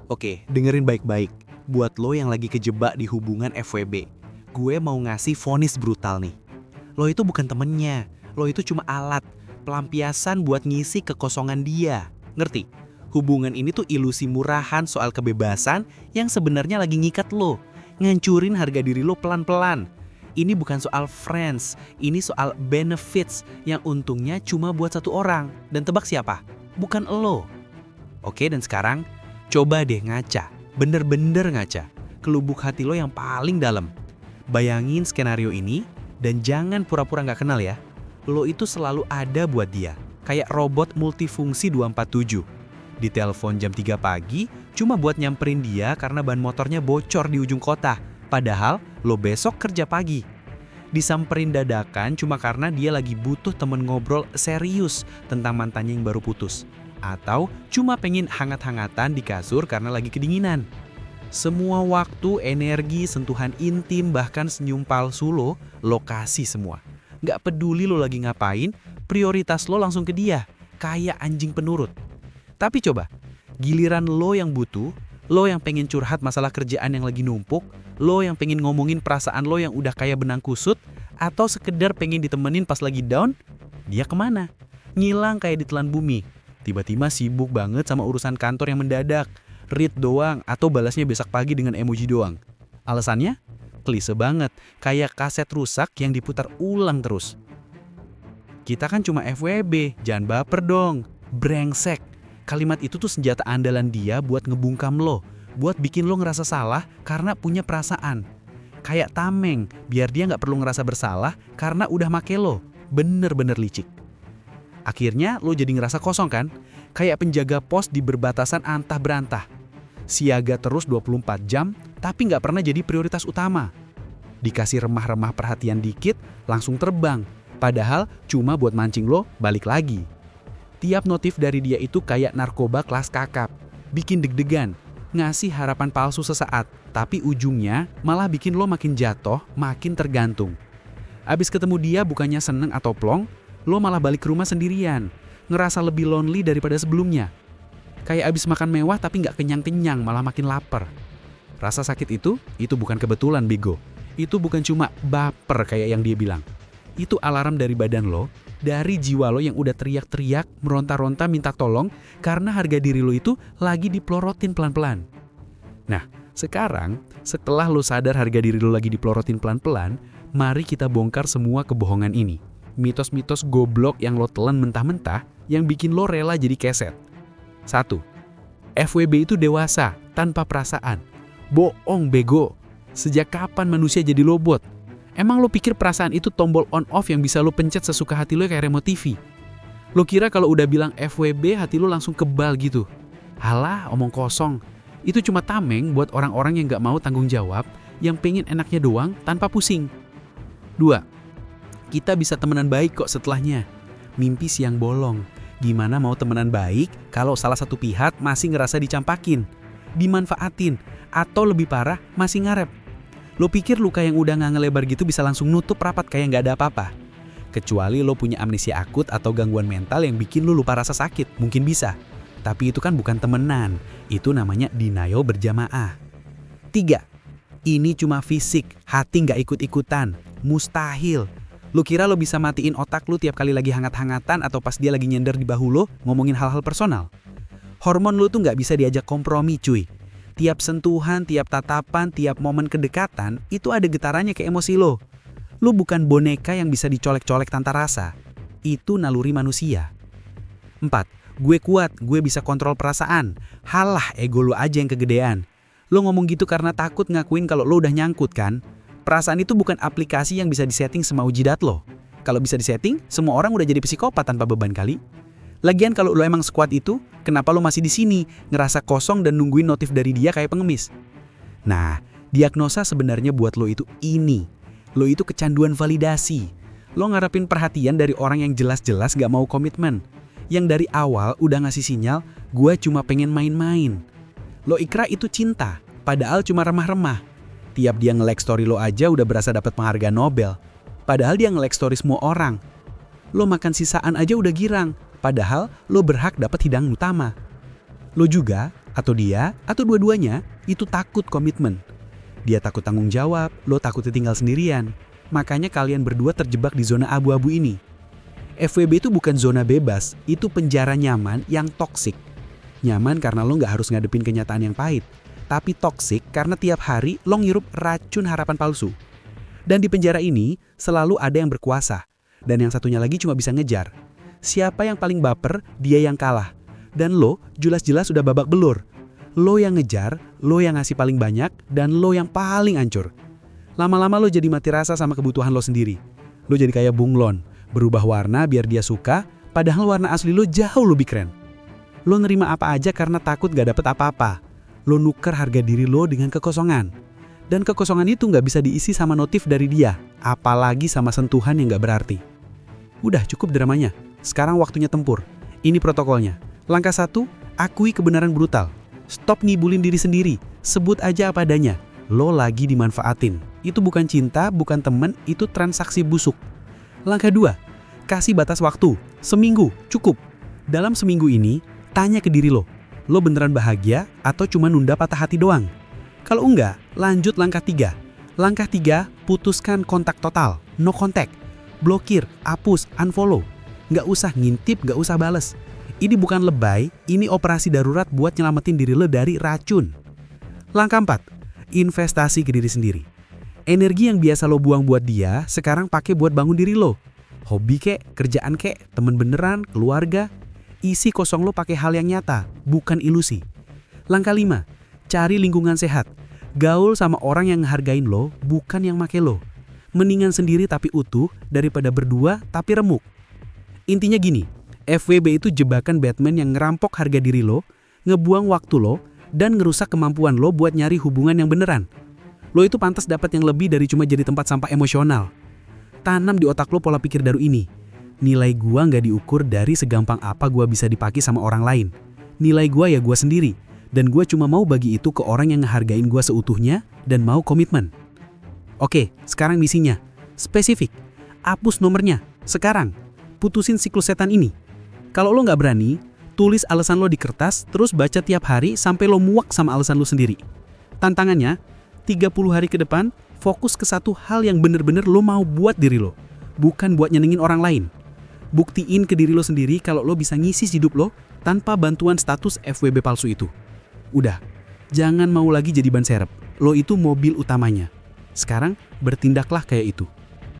Oke, dengerin baik-baik. Buat lo yang lagi kejebak di hubungan FWB, gue mau ngasih vonis brutal nih. Lo itu bukan temennya, lo itu cuma alat, pelampiasan buat ngisi kekosongan dia. Ngerti? Hubungan ini tuh ilusi murahan soal kebebasan yang sebenarnya lagi ngikat lo, ngancurin harga diri lo pelan-pelan. Ini bukan soal friends, ini soal benefits yang untungnya cuma buat satu orang. Dan tebak siapa? Bukan lo. Oke, dan sekarang coba deh ngaca, bener-bener ngaca, ke lubuk hati lo yang paling dalam. Bayangin skenario ini, dan jangan pura-pura nggak kenal ya. Lo itu selalu ada buat dia, kayak robot multifungsi 247. Ditelepon jam 3 pagi, cuma buat nyamperin dia karena ban motornya bocor di ujung kota. Padahal lo besok kerja pagi. Disamperin dadakan cuma karena dia lagi butuh temen ngobrol serius tentang mantannya yang baru putus. Atau cuma pengen hangat-hangatan di kasur karena lagi kedinginan. Semua waktu, energi, sentuhan intim, bahkan senyum palsu lo kasih semua. Nggak peduli lo lagi ngapain, prioritas lo langsung ke dia, kayak anjing penurut. Tapi coba, giliran lo yang butuh, lo yang pengen curhat masalah kerjaan yang lagi numpuk, lo yang pengen ngomongin perasaan lo yang udah kayak benang kusut, atau sekedar pengen ditemenin pas lagi down, dia kemana? Ngilang kayak ditelan bumi. Tiba-tiba sibuk banget sama urusan kantor yang mendadak, read doang atau balasnya besok pagi dengan emoji doang. Alasannya? Klise banget, kayak kaset rusak yang diputar ulang terus. Kita kan cuma FWB, jangan baper dong. Brengsek. Kalimat itu tuh senjata andalan dia buat ngebungkam lo, buat bikin lo ngerasa salah karena punya perasaan. Kayak tameng, biar dia nggak perlu ngerasa bersalah karena udah make lo. Bener-bener licik. Akhirnya lo jadi ngerasa kosong kan? Kayak penjaga pos di berbatasan antah berantah. Siaga terus 24 jam, tapi nggak pernah jadi prioritas utama. Dikasih remah-remah perhatian dikit, langsung terbang. Padahal cuma buat mancing lo balik lagi. Tiap notif dari dia itu kayak narkoba kelas kakap. Bikin deg-degan, ngasih harapan palsu sesaat, tapi ujungnya malah bikin lo makin jatuh, makin tergantung. Abis ketemu dia bukannya seneng atau plong, lo malah balik ke rumah sendirian, ngerasa lebih lonely daripada sebelumnya. Kayak abis makan mewah tapi nggak kenyang-kenyang, malah makin lapar. Rasa sakit itu bukan kebetulan, Bego. Itu bukan cuma baper kayak yang dia bilang. Itu alarm dari badan lo, dari jiwa lo yang udah teriak-teriak, meronta-ronta minta tolong karena harga diri lo itu lagi dipelorotin pelan-pelan. Nah, sekarang setelah lo sadar harga diri lo lagi dipelorotin pelan-pelan, mari kita bongkar semua kebohongan ini. Mitos-mitos goblok yang lo telan mentah-mentah yang bikin lo rela jadi keset. 1. FWB itu dewasa, tanpa perasaan. Boong, Bego. Sejak kapan manusia jadi robot? Emang lo pikir perasaan itu tombol on-off yang bisa lo pencet sesuka hati lo kayak remote TV? Lo kira kalau udah bilang FWB hati lo langsung kebal gitu? Halah, omong kosong. Itu cuma tameng buat orang-orang yang gak mau tanggung jawab, yang pengen enaknya doang tanpa pusing. 2. Kita bisa temenan baik kok setelahnya. Mimpi siang bolong. Gimana mau temenan baik kalau salah satu pihak masih ngerasa dicampakin, dimanfaatin, atau lebih parah masih ngarep? Lo pikir luka yang udah nggak ngelebar gitu bisa langsung nutup rapat kayak nggak ada apa-apa? Kecuali lo punya amnesia akut atau gangguan mental yang bikin lo lupa rasa sakit, mungkin bisa. Tapi itu kan bukan temenan, itu namanya denial berjamaah. 3. Ini cuma fisik, hati nggak ikut-ikutan, mustahil. Lu kira lo bisa matiin otak lu tiap kali lagi hangat-hangatan atau pas dia lagi nyender di bahu lo ngomongin hal-hal personal? Hormon lu tuh nggak bisa diajak kompromi, cuy. Tiap sentuhan, tiap tatapan, tiap momen kedekatan itu ada getarannya ke emosi lo. Lu bukan boneka yang bisa dicolek-colek tanpa rasa. Itu naluri manusia. 4. Gue kuat, gue bisa kontrol perasaan. Halah, ego lu aja yang kegedean. Lu ngomong gitu karena takut ngakuin kalau lo udah nyangkut kan? Perasaan itu bukan aplikasi yang bisa disetting semau jidat lo. Kalau bisa disetting, semua orang udah jadi psikopat tanpa beban kali. Lagian kalau lo emang sekuat itu, kenapa lo masih di sini, ngerasa kosong dan nungguin notif dari dia kayak pengemis? Nah, diagnosa sebenarnya buat lo itu ini. Lo itu kecanduan validasi. Lo ngarepin perhatian dari orang yang jelas-jelas gak mau komitmen. Yang dari awal udah ngasih sinyal, gue cuma pengen main-main. Lo ikra itu cinta, padahal cuma remah-remah. Tiap dia nge-like story lo aja udah berasa dapat penghargaan Nobel. Padahal dia nge-like story semua orang. Lo makan sisaan aja udah girang. Padahal lo berhak dapat hidangan utama. Lo juga Atau dia, atau dua-duanya, itu takut komitmen. Dia takut tanggung jawab, lo takut tinggal sendirian. Makanya kalian berdua terjebak di zona abu-abu ini. FWB itu bukan zona bebas, itu penjara nyaman yang toksik. Nyaman karena lo nggak harus ngadepin kenyataan yang pahit. Tapi toksik karena tiap hari lo ngirup racun harapan palsu. Dan di penjara ini selalu ada yang berkuasa. Dan yang satunya lagi cuma bisa ngejar. Siapa yang paling baper, dia yang kalah. Dan lo jelas-jelas sudah babak belur. Lo yang ngejar, lo yang ngasih paling banyak, dan lo yang paling hancur. Lama-lama lo jadi mati rasa sama kebutuhan lo sendiri. Lo jadi kayak bunglon, berubah warna biar dia suka, padahal warna asli lo jauh lebih keren. Lo nerima apa aja karena takut gak dapet apa-apa. Lo nuker harga diri lo dengan kekosongan. Dan kekosongan itu gak bisa diisi sama notif dari dia, apalagi sama sentuhan yang gak berarti. Udah cukup dramanya, sekarang waktunya tempur. Ini protokolnya. Langkah 1, akui kebenaran brutal. Stop ngibulin diri sendiri, sebut aja apa adanya. Lo lagi dimanfaatin. Itu bukan cinta, bukan temen, itu transaksi busuk. Langkah 2, kasih batas waktu. Seminggu, cukup. Dalam seminggu ini, tanya ke diri lo. Lo beneran bahagia atau cuma nunda patah hati doang? Kalau enggak, lanjut langkah 3. Langkah 3, putuskan kontak total. No contact. Blokir, hapus, unfollow. Nggak usah ngintip, nggak usah bales. Ini bukan lebay, ini operasi darurat buat nyelamatin diri lo dari racun. Langkah 4, investasi ke diri sendiri. Energi yang biasa lo buang buat dia, sekarang pakai buat bangun diri lo. Hobi kek, kerjaan kek, temen beneran, keluarga. Isi kosong lo pakai hal yang nyata, bukan ilusi. Langkah 5, cari lingkungan sehat. Gaul sama orang yang ngehargain lo, bukan yang make lo. Mendingan sendiri tapi utuh, daripada berdua tapi remuk. Intinya gini, FWB itu jebakan Batman yang ngerampok harga diri lo, ngebuang waktu lo, dan ngerusak kemampuan lo buat nyari hubungan yang beneran. Lo itu pantas dapat yang lebih dari cuma jadi tempat sampah emosional. Tanam di otak lo pola pikir daru ini. Nilai gua nggak diukur dari segampang apa gua bisa dipakai sama orang lain. Nilai gua ya gua sendiri. Dan gua cuma mau bagi itu ke orang yang ngehargain gua seutuhnya dan mau komitmen. Oke, sekarang misinya. Spesifik. Hapus nomornya. Sekarang. Putusin siklus setan ini. Kalau lo nggak berani, tulis alasan lo di kertas, terus baca tiap hari sampai lo muak sama alasan lo sendiri. Tantangannya, 30 hari ke depan, fokus ke satu hal yang bener-bener lo mau buat diri lo. Bukan buat nyenengin orang lain. Buktiin ke diri lo sendiri kalau lo bisa ngisi hidup lo tanpa bantuan status FWB palsu itu. Udah, jangan mau lagi jadi ban serep. Lo itu mobil utamanya. Sekarang bertindaklah kayak itu.